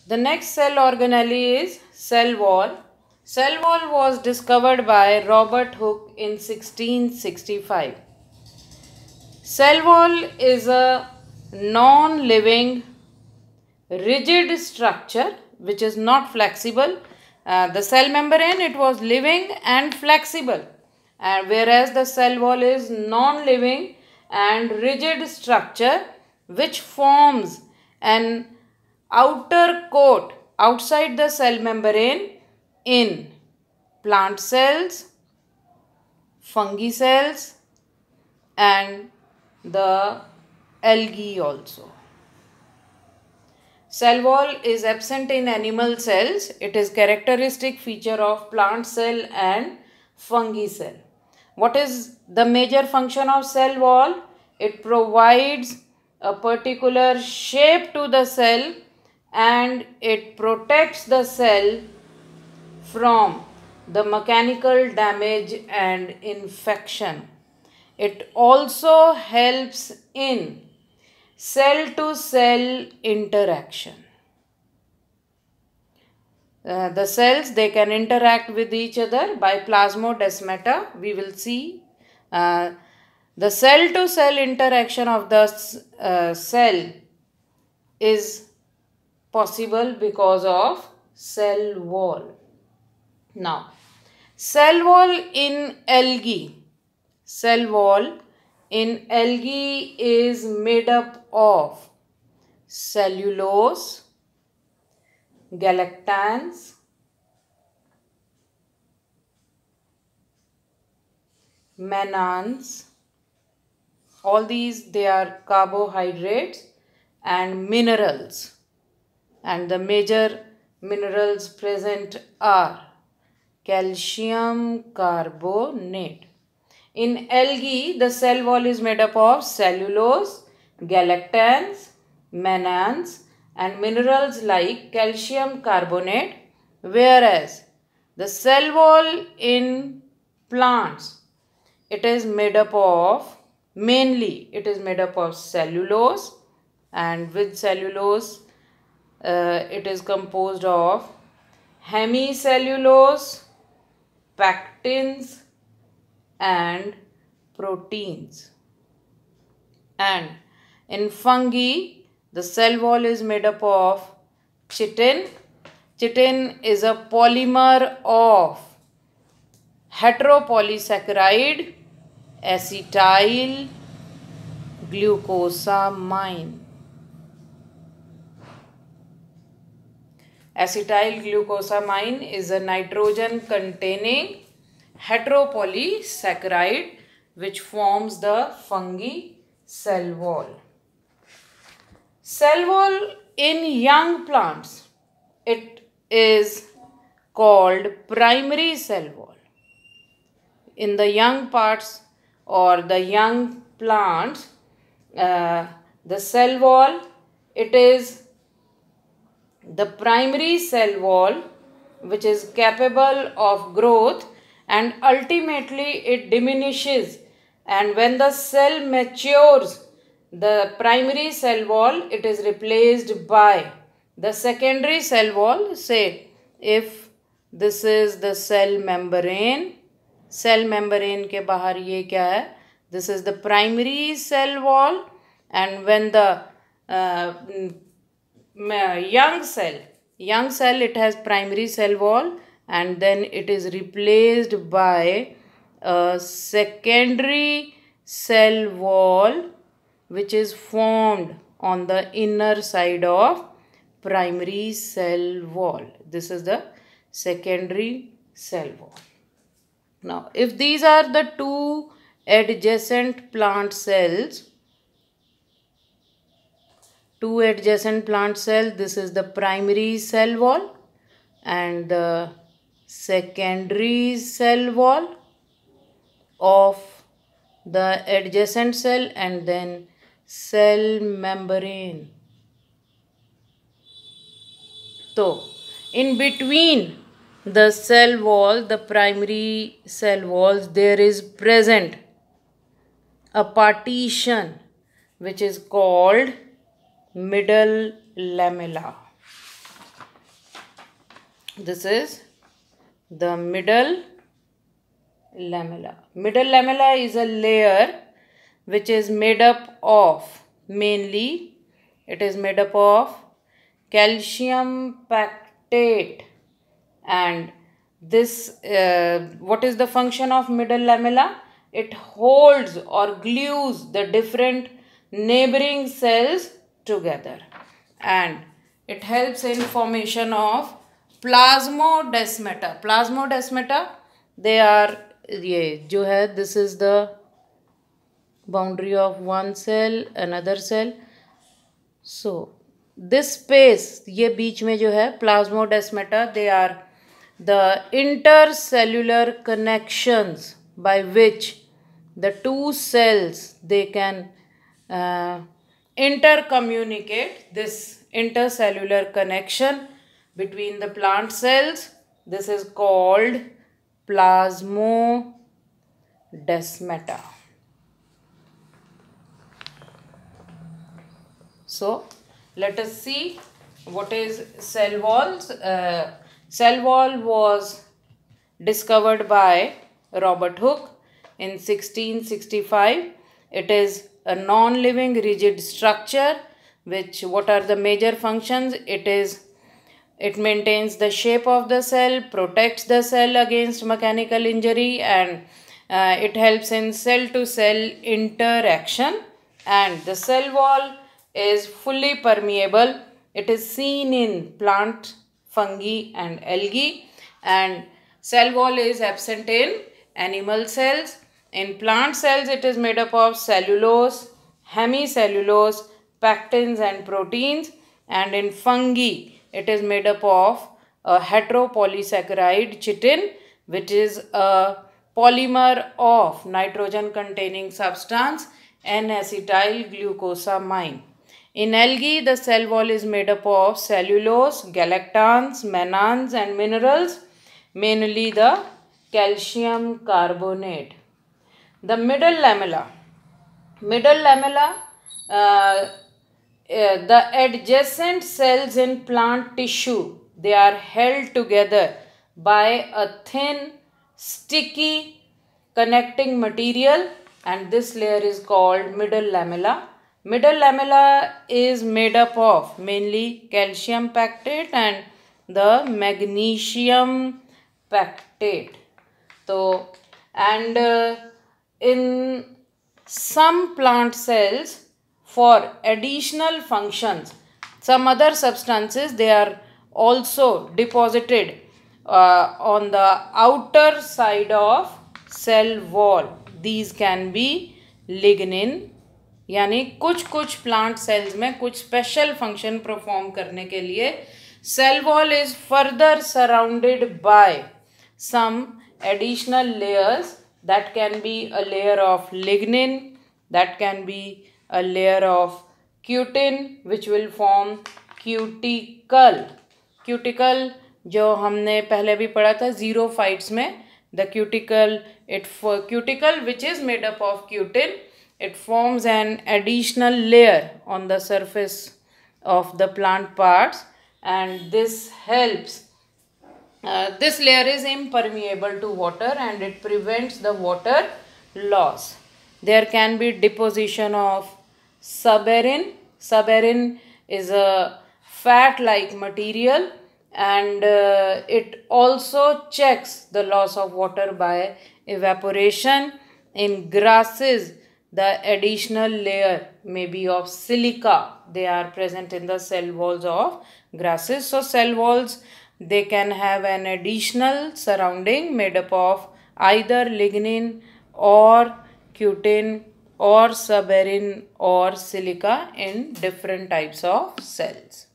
The next cell organelle is cell wall. Cell wall was discovered by Robert Hooke in 1665. Cell wall is a non-living rigid structure which is not flexible. The cell membrane, it was living and flexible, whereas the cell wall is non-living and rigid structure which forms an outer coat outside the cell membrane in plant cells, fungi cells, and the algae also. Cell wall is absent in animal cells. It is characteristic feature of plant cell and fungi cell. What is the major function of cell wall? It provides a particular shape to the cell and it protects the cell from the mechanical damage and infection. It also helps in cell to cell interaction. The cells, they can interact with each other by plasmodesmata. We will see the cell to cell interaction of the cell is possible because of cell wall. Now, cell wall in algae. Cell wall in algae is made up of cellulose, galactans, mannans. All these, they are carbohydrates and minerals. And the major minerals present are calcium carbonate. In algae, the cell wall is made up of cellulose, galactans, mannans, and minerals like calcium carbonate, whereas the cell wall in plants, it is made up of, mainly it is made up of cellulose, and with cellulose it is composed of hemicellulose, pectins, and proteins. And in fungi, the cell wall is made up of chitin. Chitin is a polymer of heteropolysaccharide acetyl glucosamine. Acetyl glucosamine is a nitrogen containing heteropolysaccharide which forms the fungi cell wall. Cell wall in young plants, it is called primary cell wall. In the young parts or the young plants, the cell wall, it is the primary cell wall which is capable of growth, and ultimately it diminishes, and when the cell matures, the primary cell wall, it is replaced by the secondary cell wall. Say if this is the cell membrane के बाहर ये क्या है, this is the primary cell wall, and when the young cell, it has primary cell wall, and then it is replaced by a secondary cell wall which is formed on the inner side of primary cell wall. This is the secondary cell wall. Now, if these are the two adjacent plant cells, this is the primary cell wall and the secondary cell wall of the adjacent cell, and then cell membrane. So, in between the cell wall, the primary cell walls, there is present a partition which is called middle lamella. This is the middle lamella. Middle lamella is a layer which is made up of mainly, it is made up of calcium pactate. And this, what is the function of middle lamella? It holds or glues the different neighboring cells together, and it helps in formation of plasmodesmata. Plasmodesmata, they are, ये जो है, this is the boundary of one cell, another cell. So this space, ये बीच में जो है plasmodesmata, they are the intercellular connections by which the two cells, they can intercommunicate. This intercellular connection between the plant cells, this is called plasmodesmata. So let us see what is cell walls. Cell wall was discovered by Robert Hooke in 1665. It is a non-living rigid structure which, what are the major functions? It maintains the shape of the cell, protects the cell against mechanical injury, and it helps in cell to cell interaction. And the cell wall is fully permeable. It is seen in plant, fungi and algae, and cell wall is absent in animal cells. In plant cells, it is made up of cellulose, hemicellulose, pectins and proteins, and in fungi, it is made up of a heteropolysaccharide chitin, which is a polymer of nitrogen containing substance N-acetyl glucosamine. In algae, the cell wall is made up of cellulose, galactans, mannans and minerals, mainly the calcium carbonate. The middle lamella, the adjacent cells in plant tissue, they are held together by a thin, sticky connecting material, and this layer is called middle lamella. Middle lamella is made up of mainly calcium pactate and the magnesium pactate. So, and in some plant cells, for additional functions, some other substances, they are also deposited on the outer side of cell wall. These can be lignin. यानी कुछ plant cells में कुछ special function perform करने के लिए cell wall is further surrounded by some additional layers. That can be a layer of lignin, that can be a layer of cutin which will form cuticle. Cuticle जो हमने पहले भी पढ़ा था xerophytes में, the cuticle which is made up of cutin. It forms an additional layer on the surface of the plant parts, and this helps. This layer is impermeable to water and it prevents the water loss. There can be deposition of suberin. Suberin is a fat-like material, and it also checks the loss of water by evaporation. In grasses, the additional layer may be of silica. They are present in the cell walls of grasses. So cell walls, they can have an additional surrounding made up of either lignin or cutin or suberin or silica in different types of cells.